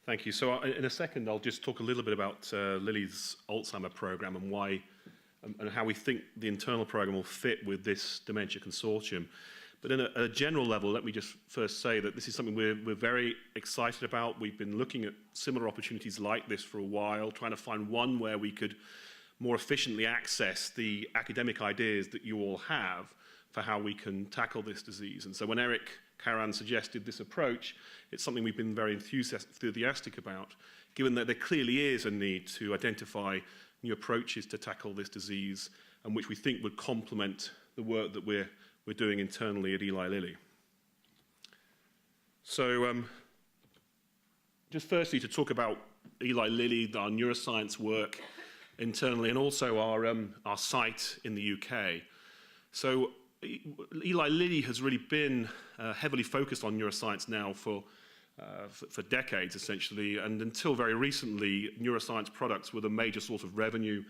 Thank you. So in a second, I'll just talk a little bit about Lilly's Alzheimer program and why and how we think the internal program will fit with this Dementia Consortium. But in a general level, let me just first say that this is something we're very excited about. We've been looking at similar opportunities like this for a while, trying to find one where we could more efficiently access the academic ideas that you all have for how we can tackle this disease. And so when Eric Karan suggested this approach, it's something we've been very enthusiastic about, given that there clearly is a need to identify new approaches to tackle this disease, and which we think would complement the work that we're doing internally at Eli Lilly. So just firstly to talk about Eli Lilly, our neuroscience work internally, and also our site in the UK. So Eli Lilly has really been heavily focused on neuroscience now for decades, essentially, and until very recently, neuroscience products were the major source of revenue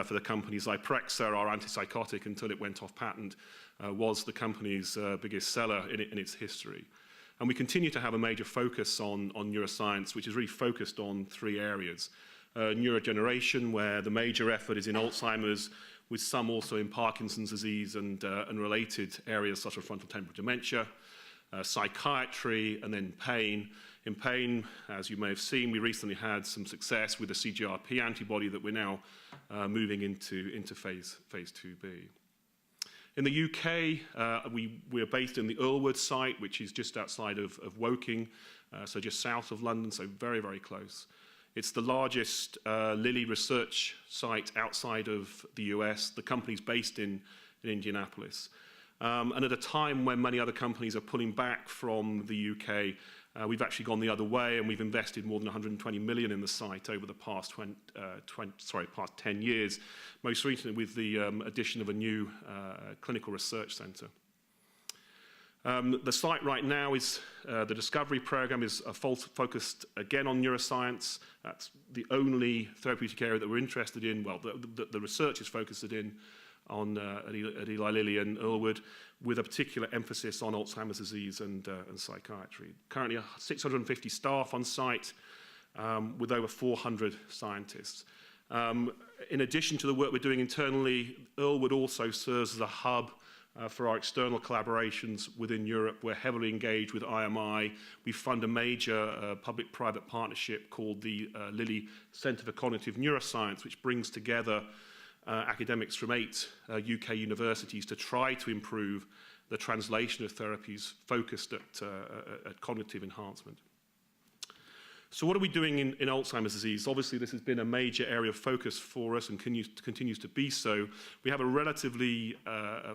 for the company. Zyprexa, our antipsychotic, until it went off patent, was the company's biggest seller in its history. And we continue to have a major focus on neuroscience, which is really focused on three areas. Neurodegeneration, where the major effort is in Alzheimer's, with some also in Parkinson's disease and related areas such as frontal temporal dementia. Psychiatry, and then pain. In pain, as you may have seen, we recently had some success with the CGRP antibody that we're now moving into phase 2B. In the UK, we're based in the Earlwood site, which is just outside of Woking, so just south of London, so very, very close. It's the largest Lilly research site outside of the US. The company's based in Indianapolis. And at a time when many other companies are pulling back from the UK, we've actually gone the other way, and we've invested more than 120 million in the site over the past 10 years, most recently with the addition of a new clinical research centre. The site right now is, the discovery program is focused again on neuroscience. That's the only therapeutic area that we're interested in, well, the research is focused at Eli Lilly and Earlwood, with a particular emphasis on Alzheimer's disease and psychiatry. Currently 650 staff on site, with over 400 scientists. In addition to the work we're doing internally, Earlwood also serves as a hub for our external collaborations within Europe. We're heavily engaged with IMI. We fund a major public-private partnership called the Lilly Centre for Cognitive Neuroscience, which brings together academics from 8 UK universities to try to improve the translation of therapies focused at cognitive enhancement. So what are we doing in Alzheimer's disease? Obviously, this has been a major area of focus for us and continues to be so. We have a relatively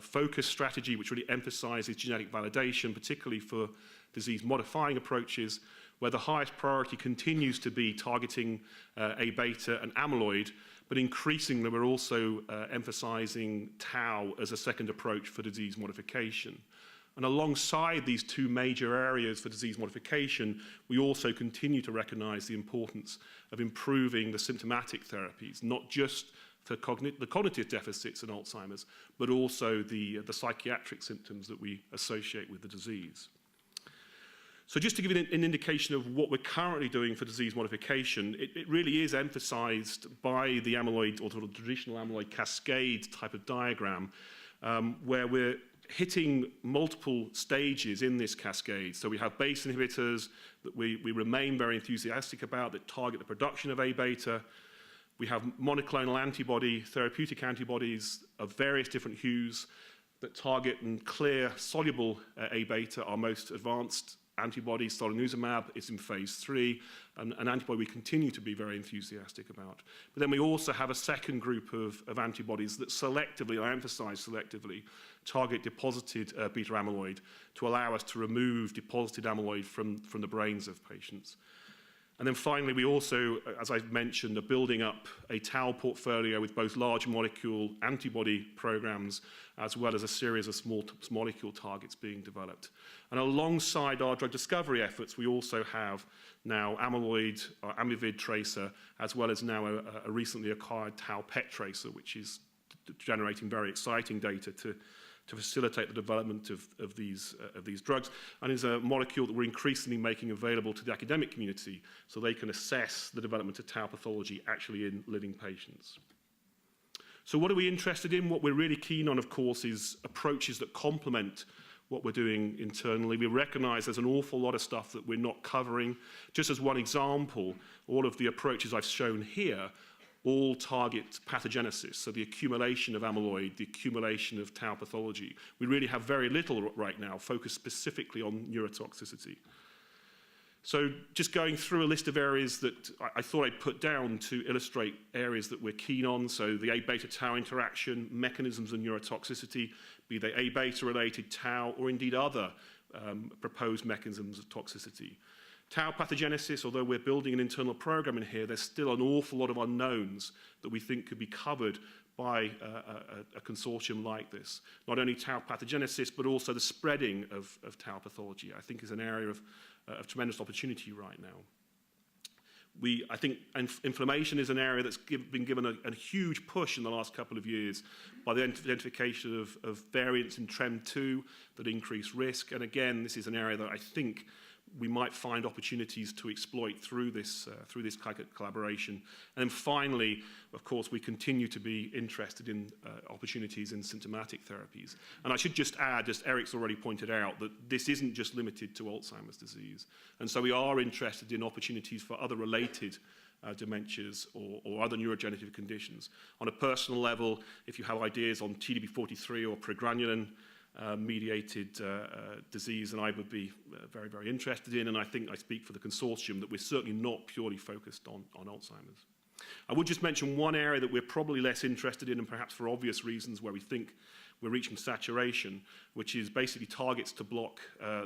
focused strategy which really emphasizes genetic validation, particularly for disease-modifying approaches, where the highest priority continues to be targeting A-beta and amyloid, but increasingly we're also emphasizing tau as a second approach for disease modification. And alongside these two major areas for disease modification, we also continue to recognize the importance of improving the symptomatic therapies, not just for the cognitive deficits in Alzheimer's, but also the psychiatric symptoms that we associate with the disease. So just to give you an indication of what we're currently doing for disease modification, it really is emphasized by the amyloid, or the traditional amyloid cascade type of diagram, where we're hitting multiple stages in this cascade. So we have BACE inhibitors that we remain very enthusiastic about that target the production of A-beta. We have monoclonal antibody, therapeutic antibodies of various different hues that target and clear soluble A-beta. Our most advanced antibody, solanezumab, is in phase 3, an antibody we continue to be very enthusiastic about. But then we also have a second group of antibodies that selectively, I emphasize selectively, target deposited beta amyloid to allow us to remove deposited amyloid from the brains of patients. And then finally, we also, as I've mentioned, are building up a tau portfolio with both large molecule antibody programs, as well as a series of small molecule targets being developed. And alongside our drug discovery efforts, we also have now amyloid, or amyvid tracer, as well as now a recently acquired tau PET tracer, which is generating very exciting data to to facilitate the development of these drugs, and is a molecule that we're increasingly making available to the academic community so they can assess the development of tau pathology actually in living patients. So what are we interested in? What we're really keen on, of course, is approaches that complement what we're doing internally. We recognise there's an awful lot of stuff that we're not covering. Just as one example, all of the approaches I've shown here all target pathogenesis, so the accumulation of amyloid, the accumulation of tau pathology. We really have very little right now focused specifically on neurotoxicity. So just going through a list of areas that I thought I'd put down to illustrate areas that we're keen on. So the A-beta tau interaction, mechanisms of neurotoxicity, be they A-beta related tau or indeed other proposed mechanisms of toxicity. Tau pathogenesis, although we're building an internal program in here, there's still an awful lot of unknowns that we think could be covered by a consortium like this. Not only tau pathogenesis, but also the spreading of tau pathology, I think is an area of tremendous opportunity right now. I think inflammation is an area that's been given a huge push in the last couple of years by the identification of variants in TREM2 that increase risk. And again, this is an area that I think we might find opportunities to exploit through this kind of collaboration. And then finally, of course, we continue to be interested in opportunities in symptomatic therapies. And I should just add, as Eric's already pointed out, that this isn't just limited to Alzheimer's disease. And so we are interested in opportunities for other related dementias or other neurodegenerative conditions. On a personal level, if you have ideas on TDP43 or progranulin, mediated disease, and I would be very, very interested in, and I think I speak for the consortium that we're certainly not purely focused on Alzheimer's. I would just mention one area that we're probably less interested in, and perhaps for obvious reasons where we think we're reaching saturation, which is basically targets to block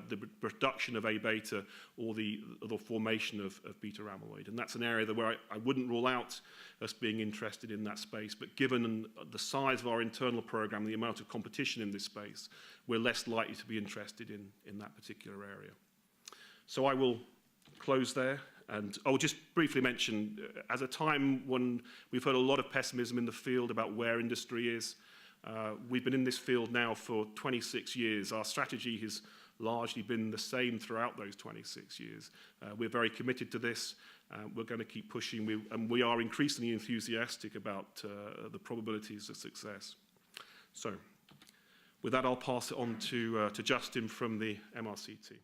the production of A-beta or the formation of beta amyloid. And that's an area that where I wouldn't rule out us being interested in that space, but given the size of our internal program, the amount of competition in this space, we're less likely to be interested in that particular area. So I will close there. And I'll just briefly mention, at a time when we've heard a lot of pessimism in the field about where industry is, we've been in this field now for 26 years. Our strategy has largely been the same throughout those 26 years. We're very committed to this. We're going to keep pushing, and we are increasingly enthusiastic about the probabilities of success. So with that, I'll pass it on to Justin from the MRC team.